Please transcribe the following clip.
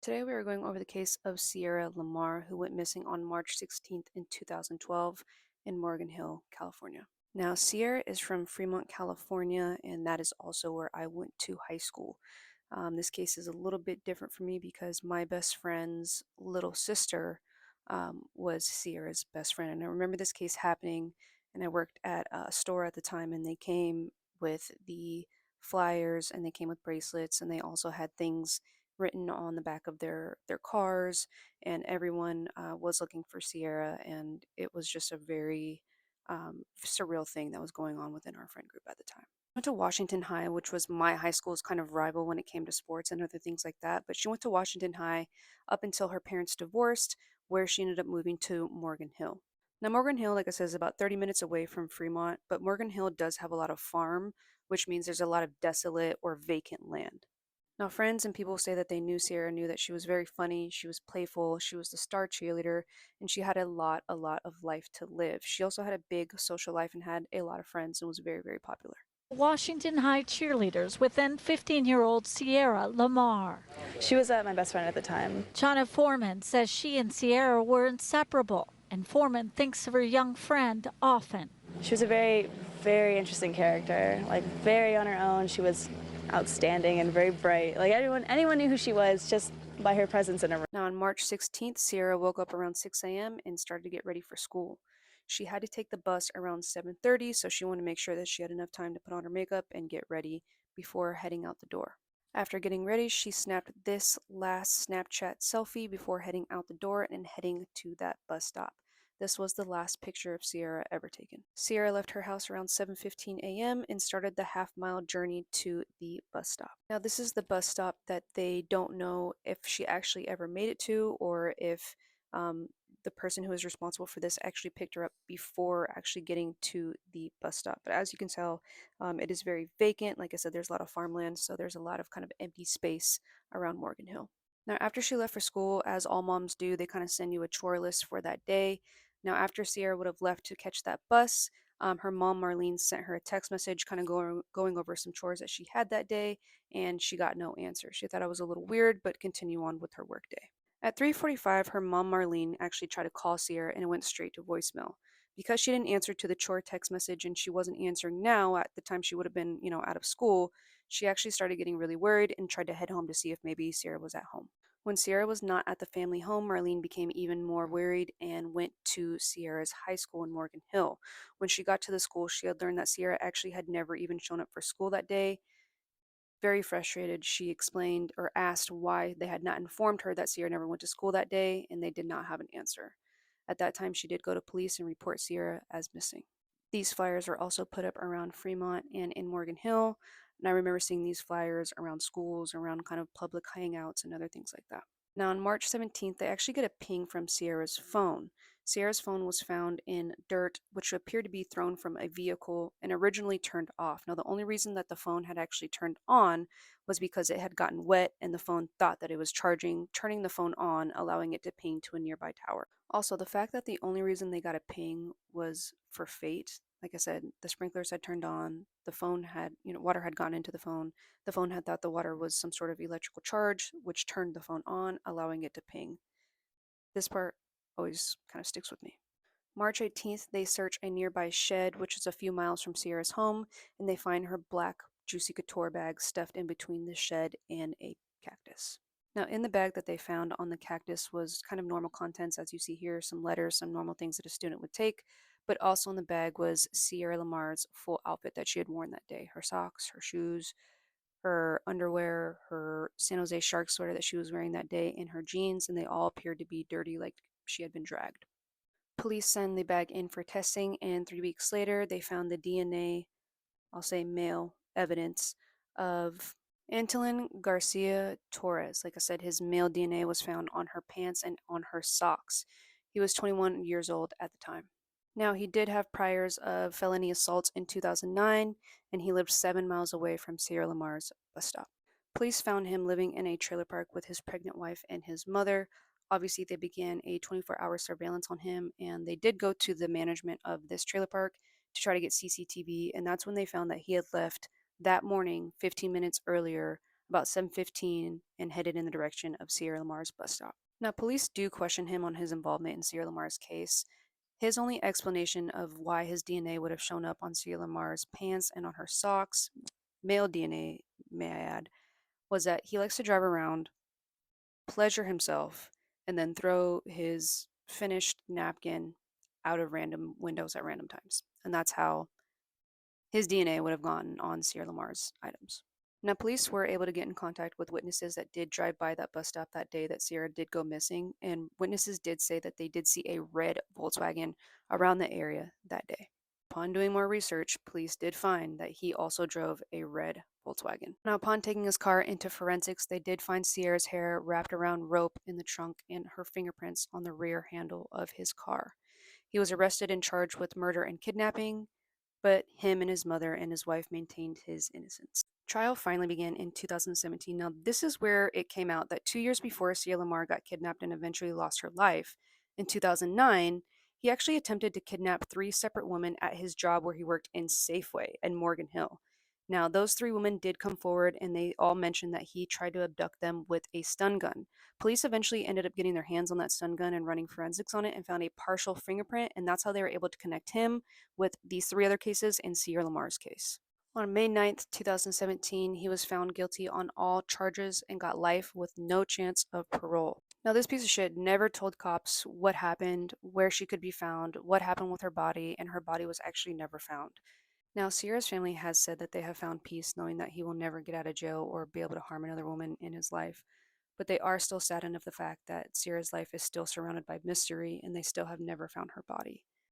Today we are going over the case of Sierra Lamar, who went missing on March 16th in 2012 in Morgan Hill, California. Now, Sierra is from Fremont, California, and that is also where I went to high school. This case is a little bit different for me because my best friend's little sister was Sierra's best friend. And I remember this case happening, and I worked at a store at the time, and they came with the flyers and they came with bracelets, and they also had things written on the back of their cars, and everyone was looking for Sierra, and it was just a very surreal thing that was going on within our friend group at the time. Went to Washington High, which was my high school's kind of rival when it came to sports and other things like that. But she went to Washington High up until her parents divorced, where she ended up moving to Morgan Hill. Now, Morgan Hill, like I said, is about 30 minutes away from Fremont, but Morgan Hill does have a lot of farm, which means there's a lot of desolate or vacant land. Now, friends and people say that they knew Sierra, knew that she was very funny, she was playful, she was the star cheerleader, and she had a lot of life to live. She also had a big social life and had a lot of friends and was very, very popular. Washington High cheerleaders with then 15-year-old Sierra Lamar. She was my best friend at the time. Chana Foreman says she and Sierra were inseparable, and Foreman thinks of her young friend often. She was a very, very interesting character, like very on her own. She was outstanding and very bright. Like anyone knew who she was just by her presence in a room. Now, on March 16th, Sierra woke up around 6 a.m. and started to get ready for school. She had to take the bus around 7:30, so she wanted to make sure that she had enough time to put on her makeup and get ready before heading out the door. After getting ready, she snapped this last Snapchat selfie before heading out the door and heading to that bus stop. This was the last picture of Sierra ever taken. Sierra left her house around 7:15 a.m. and started the half-mile journey to the bus stop. Now, this is the bus stop that they don't know if she actually ever made it to, or if the person who is responsible for this actually picked her up before actually getting to the bus stop. But as you can tell, it is very vacant. Like I said, there's a lot of farmland, so there's a lot of kind of empty space around Morgan Hill. Now, after she left for school, as all moms do, they kind of send you a chore list for that day. Now, after Sierra would have left to catch that bus, her mom, Marlene, sent her a text message kind of going over some chores that she had that day, and she got no answer. She thought it was a little weird, but continue on with her workday. At 3:45, her mom, Marlene, actually tried to call Sierra, and it went straight to voicemail. Because she didn't answer to the chore text message and she wasn't answering now at the time she would have been, out of school, she actually started getting really worried and tried to head home to see if maybe Sierra was at home. When Sierra was not at the family home, Marlene became even more worried and went to Sierra's high school in Morgan Hill. When she got to the school, she had learned that Sierra actually had never even shown up for school that day. Very frustrated, she explained or asked why they had not informed her that Sierra never went to school that day, and they did not have an answer. At that time, she did go to police and report Sierra as missing. These flyers were also put up around Fremont and in Morgan Hill, and I remember seeing these flyers around schools, around kind of public hangouts and other things like that. Now, on March 17th, they actually get a ping from Sierra's phone. Sierra's phone was found in dirt, which appeared to be thrown from a vehicle and originally turned off. Now, the only reason that the phone had actually turned on was because it had gotten wet and the phone thought that it was charging, turning the phone on, allowing it to ping to a nearby tower. Also, the fact that the only reason they got a ping was for fate. Like I said, the sprinklers had turned on, the phone had, water had gone into the phone. The phone had thought the water was some sort of electrical charge, which turned the phone on, allowing it to ping. This part always kind of sticks with me. March 18th, they search a nearby shed, which is a few miles from Sierra's home, and they find her black Juicy Couture bag stuffed in between the shed and a cactus. Now, in the bag that they found on the cactus was kind of normal contents, as you see here, some letters, some normal things that a student would take, but also in the bag was Sierra Lamar's full outfit that she had worn that day: her socks, her shoes, her underwear, her San Jose Shark sweater that she was wearing that day, and her jeans, and they all appeared to be dirty, like she had been dragged. Police send the bag in for testing, and 3 weeks later, they found the DNA, I'll say male, evidence of Antolin Garcia Torres. Like I said, his male DNA was found on her pants and on her socks. He was 21 years old at the time. Now, he did have priors of felony assaults in 2009, and he lived 7 miles away from Sierra Lamar's bus stop. Police found him living in a trailer park with his pregnant wife and his mother. Obviously, they began a 24-hour surveillance on him, and they did go to the management of this trailer park to try to get CCTV, and that's when they found that he had left that morning, 15 minutes earlier, about 7:15 and headed in the direction of Sierra Lamar's bus stop. Now, police do question him on his involvement in Sierra Lamar's case. His only explanation of why his DNA would have shown up on Sierra Lamar's pants and on her socks, male DNA, may I add, was that he likes to drive around, pleasure himself, and then throw his finished napkin out of random windows at random times. And that's how his DNA would have gone on Sierra Lamar's items. Now, police were able to get in contact with witnesses that did drive by that bus stop that day that Sierra did go missing, and witnesses did say that they did see a red Volkswagen around the area that day. Upon doing more research, police did find that he also drove a red Volkswagen. Now, upon taking his car into forensics, they did find Sierra's hair wrapped around rope in the trunk and her fingerprints on the rear handle of his car. He was arrested and charged with murder and kidnapping, but him and his mother and his wife maintained his innocence. Trial finally began in 2017. Now, this is where it came out that 2 years before Sierra Lamar got kidnapped and eventually lost her life, in 2009, he actually attempted to kidnap 3 separate women at his job where he worked in Safeway in Morgan Hill. Now, those 3 women did come forward and they all mentioned that he tried to abduct them with a stun gun. Police eventually ended up getting their hands on that stun gun and running forensics on it and found a partial fingerprint, and that's how they were able to connect him with these 3 other cases in Sierra Lamar's case. On May 9th, 2017, he was found guilty on all charges and got life with no chance of parole. Now, this piece of shit never told cops what happened, where she could be found, what happened with her body, and her body was actually never found. Now, Sierra's family has said that they have found peace knowing that he will never get out of jail or be able to harm another woman in his life, but they are still saddened of the fact that Sierra's life is still surrounded by mystery and they still have never found her body.